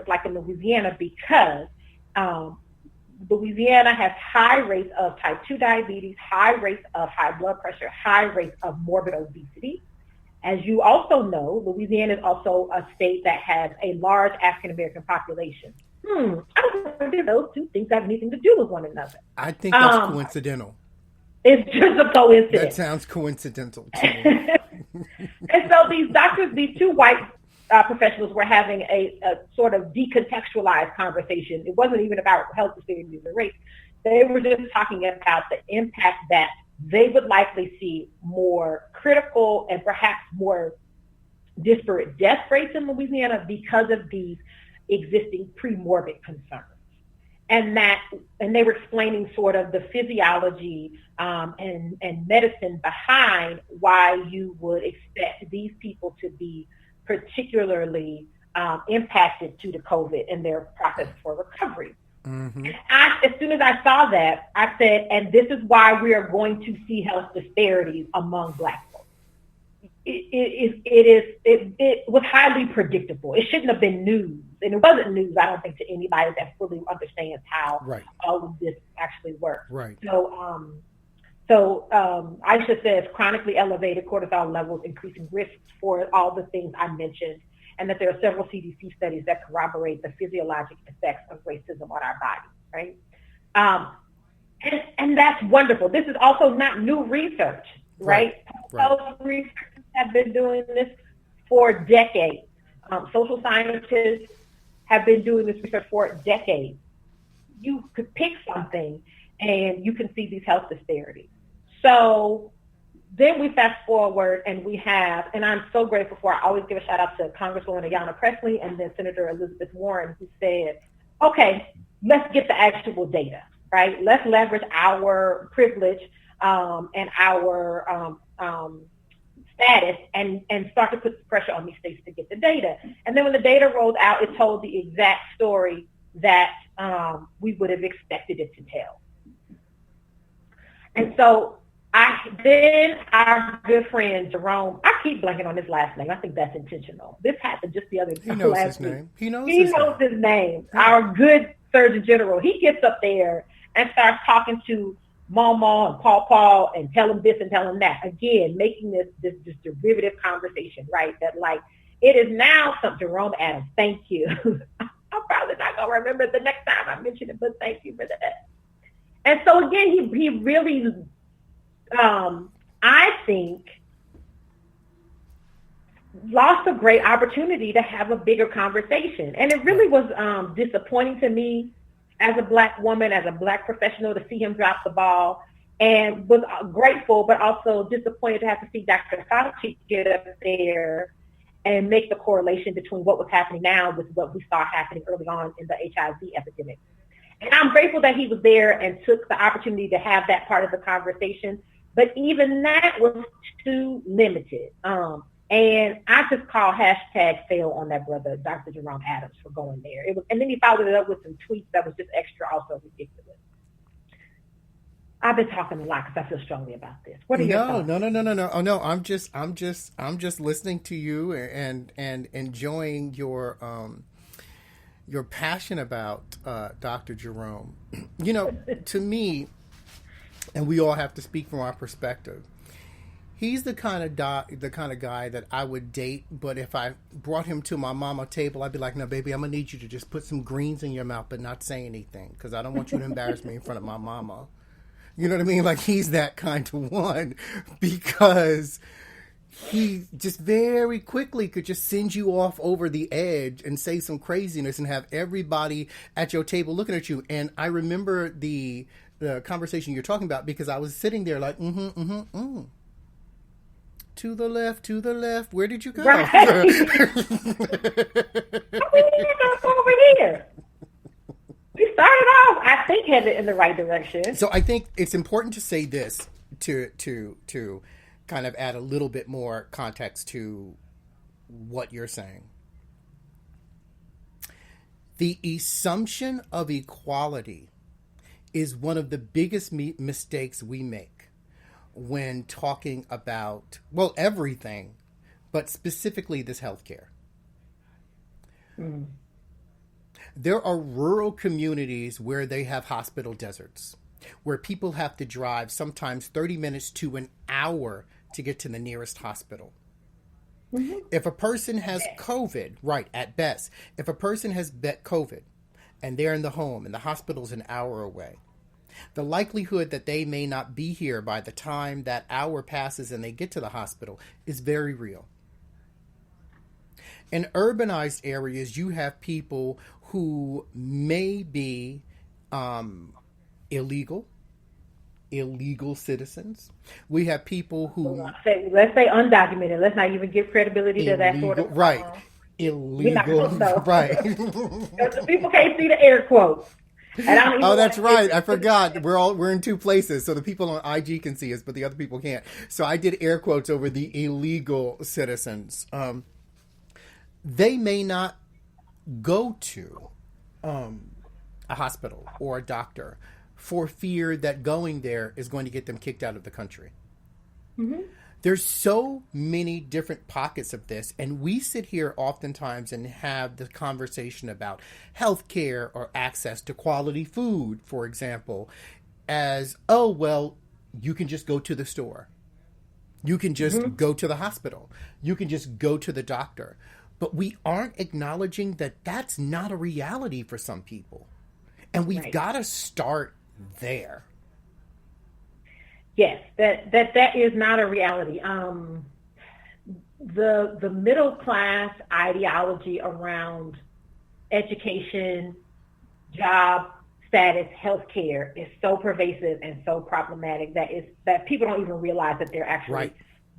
look like in Louisiana because Louisiana has high rates of type 2 diabetes, high rates of high blood pressure, high rates of morbid obesity. As you also know, Louisiana is also a state that has a large African-American population. I don't think those two things have anything to do with one another. I think that's coincidental. It's just a coincidence. That sounds coincidental to me. And so these doctors, these two white professionals were having a sort of decontextualized conversation. It wasn't even about health disparities and race. They were just talking about the impact that they would likely see more critical and perhaps more disparate death rates in Louisiana because of these existing pre-morbid concerns. And they were explaining sort of the physiology and medicine behind why you would expect these people to be particularly impacted due to COVID and their process for recovery. Mm-hmm. And as soon as I saw that, I said, and this is why we are going to see health disparities among Black folks. It was highly predictable. It shouldn't have been news. And it wasn't news, I don't think, to anybody that fully understands how all of this actually works. Right. So Aisha says chronically elevated cortisol levels increasing risks for all the things I mentioned, and that there are several CDC studies that corroborate the physiologic effects of racism on our bodies, right? And that's wonderful. This is also not new research, right? Health researchers have been doing this for decades. Social scientists have been doing this research for decades. You could pick something and you can see these health disparities. So then we fast forward and we have, and I'm so grateful for, I always give a shout out to Congresswoman Ayanna Pressley and then Senator Elizabeth Warren, who said, okay, let's get the actual data, right? Let's leverage our privilege and our status and start to put pressure on these states to get the data. And then when the data rolled out, it told the exact story that we would have expected it to tell. And so then our good friend Jerome, I keep blanking on his last name. I think that's intentional. This happened just the other day. He knows his name. He knows his name. Yeah. Our good Surgeon General. He gets up there and starts talking to Mama and Paul and tell him this and tell him that. Again, making this derivative conversation, right? That like, it is now some Jerome Adams. Thank you. I'm probably not going to remember the next time I mention it, but thank you for that. And so again, he really, I think, lost a great opportunity to have a bigger conversation. And it really was disappointing to me as a Black woman, as a Black professional, to see him drop the ball, and was grateful, but also disappointed to have to see Dr. Fauci get up there and make the correlation between what was happening now with what we saw happening early on in the HIV epidemic. And I'm grateful that he was there and took the opportunity to have that part of the conversation. But even that was too limited. And I just call #fail on that brother, Dr. Jerome Adams, for going there. And then he followed it up with some tweets that was just extra, also ridiculous. I've been talking a lot because I feel strongly about this. What are your thoughts? No. Oh no, I'm just listening to you and enjoying your passion about Dr. Jerome. You know, to me, and we all have to speak from our perspective, he's the kind of guy that I would date, but if I brought him to my mama table, I'd be like, no, baby, I'm going to need you to just put some greens in your mouth but not say anything, because I don't want you to embarrass me in front of my mama. You know what I mean? Like, he's that kind of one, because he just very quickly could just send you off over the edge and say some craziness and have everybody at your table looking at you. And I remember the conversation you're talking about, because I was sitting there like, to the left, where did you go? Right. I mean, over here. We started off, I think, headed in the right direction. So I think it's important to say this to kind of add a little bit more context to what you're saying. The assumption of equality is one of the biggest mistakes we make when talking about, well, everything, but specifically this healthcare. There are rural communities where they have hospital deserts, where people have to drive sometimes 30 minutes to an hour to get to the nearest hospital. Mm-hmm. If a person has COVID, right, at best, if a person has COVID and they're in the home and the hospital's an hour away, the likelihood that they may not be here by the time that hour passes and they get to the hospital is very real. In urbanized areas, you have people who may be illegal citizens. We have people who... Let's say undocumented. Let's not even give credibility to that sort of... Right. Illegal. Right. People can't see the air quotes. Oh, that's right. I forgot. We're in two places, so the people on IG can see us, but the other people can't. So I did air quotes over the illegal citizens. They may not go to a hospital or a doctor for fear that going there is going to get them kicked out of the country. Mm-hmm. There's so many different pockets of this, and we sit here oftentimes and have the conversation about healthcare or access to quality food, for example, as, oh, well, you can just go to the store. You can just mm-hmm. go to the hospital. You can just go to the doctor. But we aren't acknowledging that that's not a reality for some people. And we've got to start there. Yes, that is not a reality. The middle class ideology around education, job status, healthcare is so pervasive and so problematic that people don't even realize that they're actually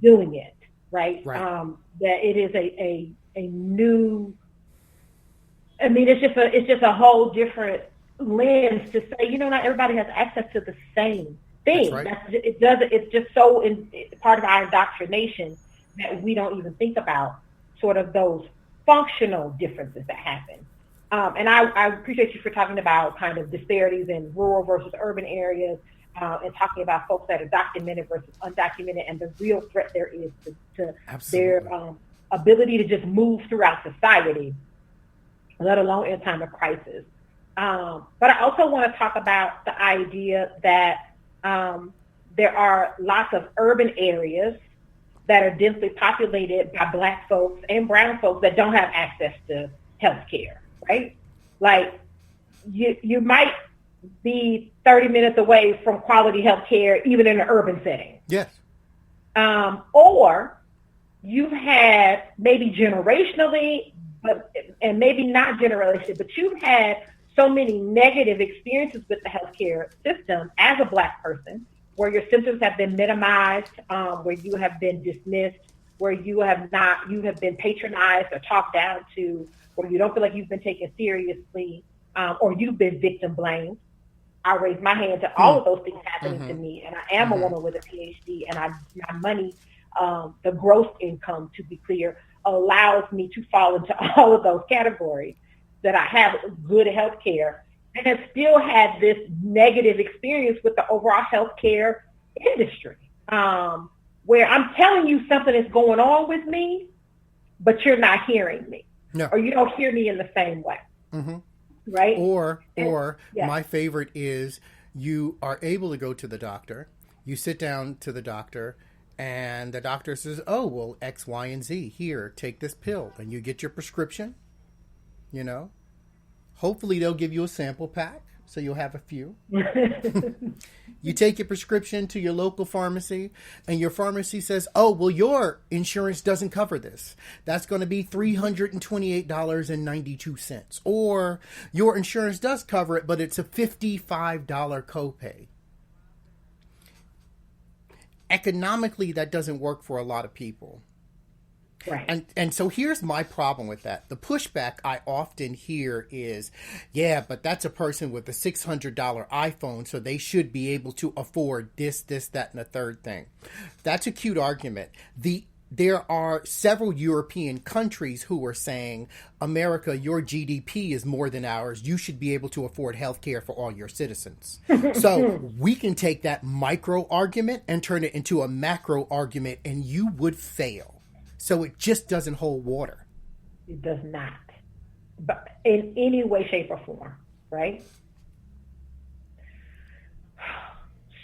doing it. Right. That it is a new. I mean, it's just a whole different lens to say, not everybody has access to the same thing. Right. It's just so part of our indoctrination that we don't even think about sort of those functional differences that happen. And I appreciate you for talking about kind of disparities in rural versus urban areas, and talking about folks that are documented versus undocumented, and the real threat there is to their ability to just move throughout society, let alone in a time of crisis. But I also want to talk about the idea that there are lots of urban areas that are densely populated by Black folks and brown folks that don't have access to health care, right? Like you might be 30 minutes away from quality health care, even in an urban setting. Yes. Or you've had maybe generationally, and maybe not generationally, but you've had so many negative experiences with the healthcare system as a Black person, where your symptoms have been minimized, where you have been dismissed, where you have been patronized or talked down to, where you don't feel like you've been taken seriously, or you've been victim blamed. I raise my hand to all of those things happening to me, and I am a woman with a PhD, and my money, the gross income, to be clear, allows me to fall into all of those categories, that I have good health care, and have still had this negative experience with the overall healthcare industry, where I'm telling you something is going on with me, but you're not hearing me, or you don't hear me in the same way. Mm-hmm. Right? Or my favorite is, you are able to go to the doctor, you sit down to the doctor, and the doctor says, oh, well, X, Y, and Z, here, take this pill, and you get your prescription. Hopefully they'll give you a sample pack, so you'll have a few. You take your prescription to your local pharmacy, and your pharmacy says, oh, well, your insurance doesn't cover this. That's going to be $328.92. Or your insurance does cover it, but it's a $55 copay. Economically, that doesn't work for a lot of people. Right. And so here's my problem with that. The pushback I often hear is, yeah, but that's a person with a $600 iPhone, so they should be able to afford this, that, and the third thing. That's a cute argument. There are several European countries who are saying, America, your GDP is more than ours. You should be able to afford health care for all your citizens. So we can take that micro argument and turn it into a macro argument, and you would fail. So it just doesn't hold water. It does not. in any way, shape, or form, right?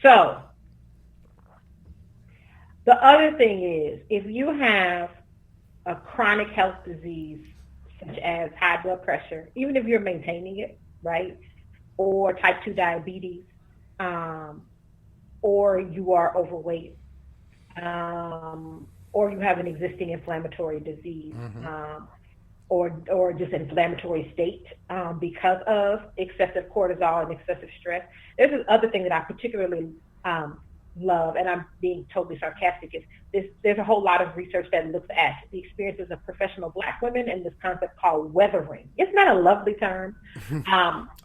So the other thing is, if you have a chronic health disease such as high blood pressure, even if you're maintaining it, right, or type 2 diabetes, or you are overweight, or you have an existing inflammatory disease, or just inflammatory state because of excessive cortisol and excessive stress. There's this other thing that I particularly love, and I'm being totally sarcastic, is there's a whole lot of research that looks at the experiences of professional Black women and this concept called weathering. Isn't that a lovely term?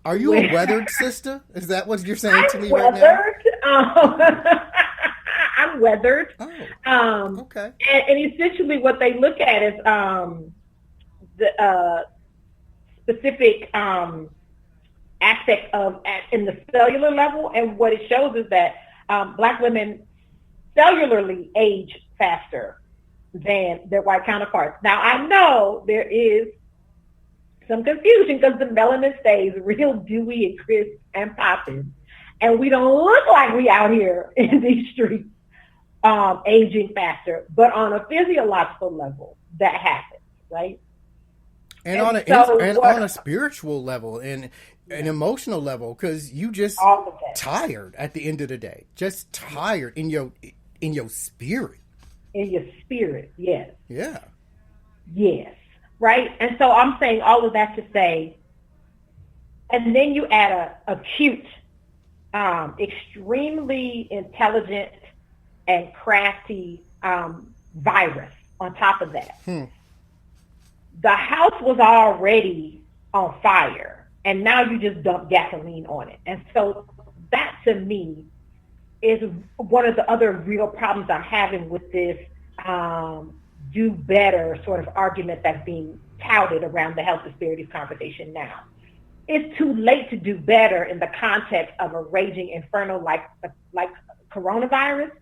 Are you a weathered sister? Is that what you're saying to me right now? I'm weathered. Oh, okay. And essentially what they look at is the specific aspect of in the cellular level, and what it shows is that Black women cellularly age faster than their white counterparts. Now, I know there is some confusion because the melanin stays real dewy and crisp and popping, and we don't look like we out here in these streets aging faster. But on a physiological level, that happens, right? And on a spiritual level and an emotional level, because you just tired at the end of the day, just tired in your spirit. In your spirit, yes. Yeah. Yes. Right. And so I'm saying all of that to say, and then you add a cute, extremely intelligent and crafty virus on top of that. The house was already on fire, and now you just dump gasoline on it. And so that, to me, is one of the other real problems I'm having with this do better sort of argument that's being touted around the health disparities conversation now. It's too late to do better in the context of a raging inferno like coronavirus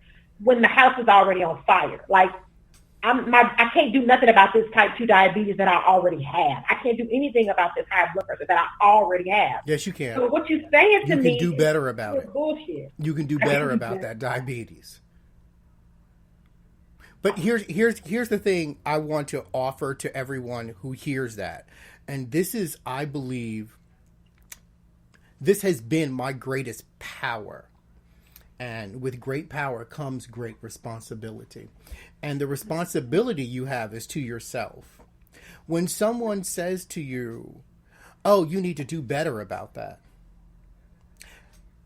when the house is already on fire. Like, I can't do nothing about this type 2 diabetes that I already have. I can't do anything about this high blood pressure that I already have. Yes, you can. So what you're saying to me you can do better about it. Bullshit. You can do better about that diabetes. But here's the thing I want to offer to everyone who hears that. And this is, I believe, this has been my greatest power. And with great power comes great responsibility. And the responsibility you have is to yourself. When someone says to you, oh, you need to do better about that,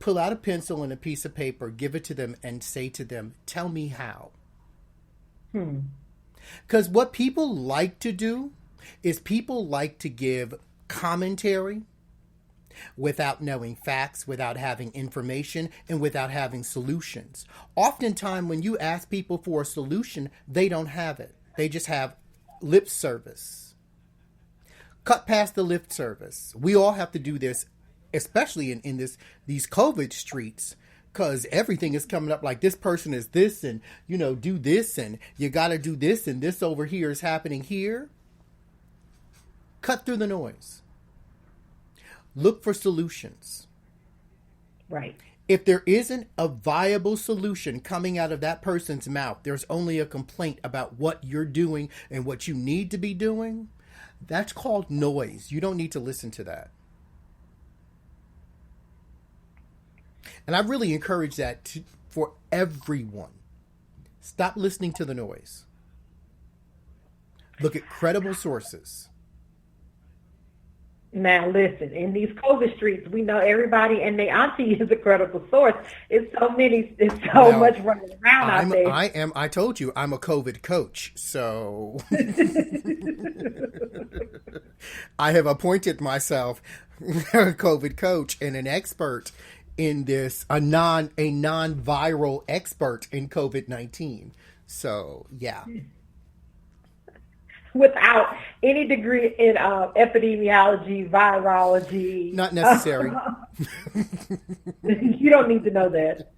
pull out a pencil and a piece of paper, give it to them, and say to them, tell me how. Because what people like to do is people like to give commentary without knowing facts, without having information, and without having solutions. Oftentimes, when you ask people for a solution, they don't have it. They just have lip service. Cut past the lip service. We all have to do this, especially in these COVID streets, because everything is coming up like this person is this, and, do this, and you got to do this, and this over here is happening here. Cut through the noise. Look for solutions. Right. If there isn't a viable solution coming out of that person's mouth, there's only a complaint about what you're doing and what you need to be doing. That's called noise. You don't need to listen to that. And I really encourage that for everyone. Stop listening to the noise. Look at credible sources. Now, listen, in these COVID streets, we know everybody and their auntie is a credible source. It's so much running around out there. I told you, I'm a COVID coach. So I have appointed myself a COVID coach and an expert in this, a non-viral expert in COVID-19. So, yeah. without any degree in epidemiology, virology. Not necessary. You don't need to know that.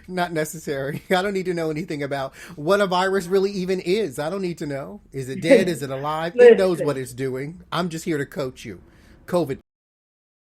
Not necessary. I don't need to know anything about what a virus really even is. I don't need to know. Is it dead? Is it alive? It knows what it's doing. I'm just here to coach you. COVID